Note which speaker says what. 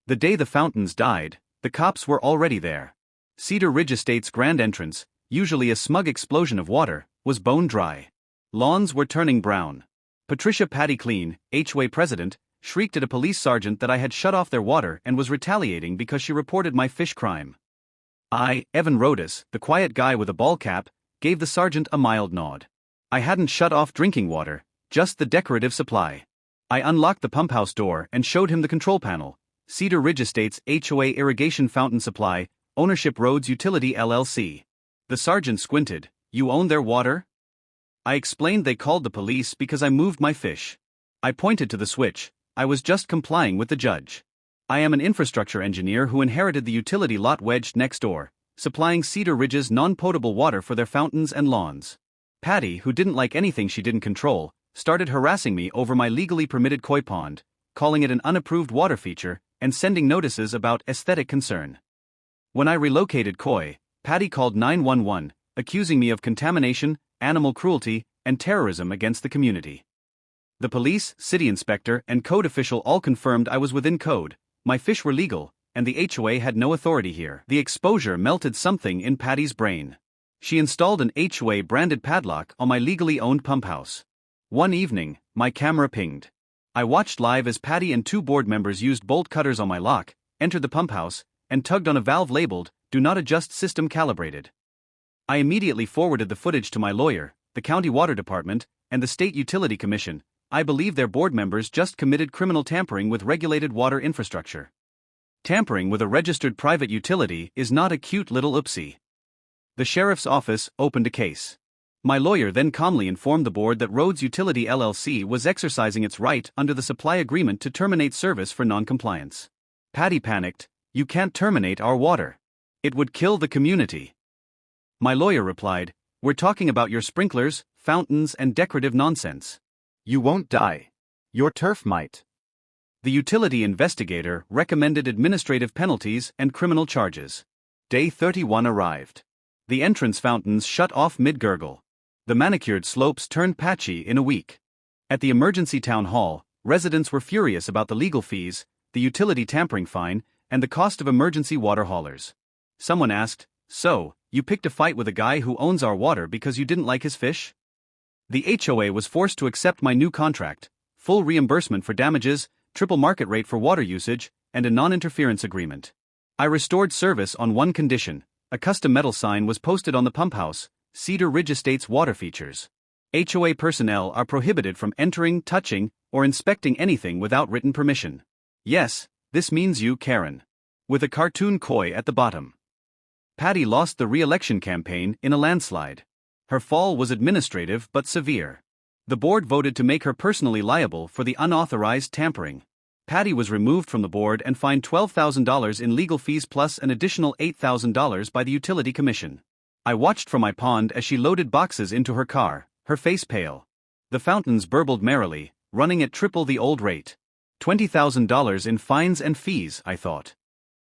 Speaker 1: The day the fountains died, the cops were already there. Cedar Ridge Estate's grand entrance, usually a smug explosion of water, was bone dry. Lawns were turning brown. Patricia Patty Clean, HOA president, shrieked at a police sergeant that I had shut off their water and was retaliating because she reported my fish crime. I, Evan Rodas, the quiet guy with a ball cap, gave the sergeant a mild nod. I hadn't shut off drinking water, just the decorative supply. I unlocked the pumphouse door and showed him the control panel. Cedar Ridge Estates HOA Irrigation Fountain Supply, Ownership Roads Utility LLC. The sergeant squinted. You own their water? I explained they called the police because I moved my fish. I pointed to the switch. I was just complying with the judge. I am an infrastructure engineer who inherited the utility lot wedged next door, supplying Cedar Ridge's non-potable water for their fountains and lawns. Patty, who didn't like anything she didn't control, started harassing me over my legally permitted koi pond, calling it an unapproved water feature, and sending notices about aesthetic concern. When I relocated koi, Patty called 911, accusing me of contamination, animal cruelty, and terrorism against the community. The police, city inspector, and code official all confirmed I was within code, my fish were legal, and the HOA had no authority here. The exposure melted something in Patty's brain. She installed an HOA-branded padlock on my legally owned pump house. One evening, my camera pinged. I watched live as Patty and two board members used bolt cutters on my lock, entered the pump house, and tugged on a valve labeled, "Do not adjust system calibrated." I immediately forwarded the footage to my lawyer, the county water department, and the state utility commission. I believe their board members just committed criminal tampering with regulated water infrastructure. Tampering with a registered private utility is not a cute little oopsie. The sheriff's office opened a case. My lawyer then calmly informed the board that Roads Utility LLC was exercising its right under the supply agreement to terminate service for non-compliance. Patty panicked. You can't terminate our water. It would kill the community. My lawyer replied, we're talking about your sprinklers, fountains, and decorative nonsense. You won't die. Your turf might. The utility investigator recommended administrative penalties and criminal charges. Day 31 arrived. The entrance fountains shut off mid-gurgle. The manicured slopes turned patchy in a week. At the emergency town hall, residents were furious about the legal fees, the utility tampering fine, and the cost of emergency water haulers. Someone asked, so, you picked a fight with a guy who owns our water because you didn't like his fish? The HOA was forced to accept my new contract, full reimbursement for damages, triple market rate for water usage, and a non-interference agreement. I restored service on one condition. A custom metal sign was posted on the pump house, Cedar Ridge Estates water features. HOA personnel are prohibited from entering, touching, or inspecting anything without written permission. Yes, this means you, Karen. With a cartoon koi at the bottom. Patty lost the re-election campaign in a landslide. Her fall was administrative but severe. The board voted to make her personally liable for the unauthorized tampering. Patty was removed from the board and fined $12,000 in legal fees plus an additional $8,000 by the utility commission. I watched from my pond as she loaded boxes into her car, her face pale. The fountains burbled merrily, running at triple the old rate. $20,000 in fines and fees, I thought.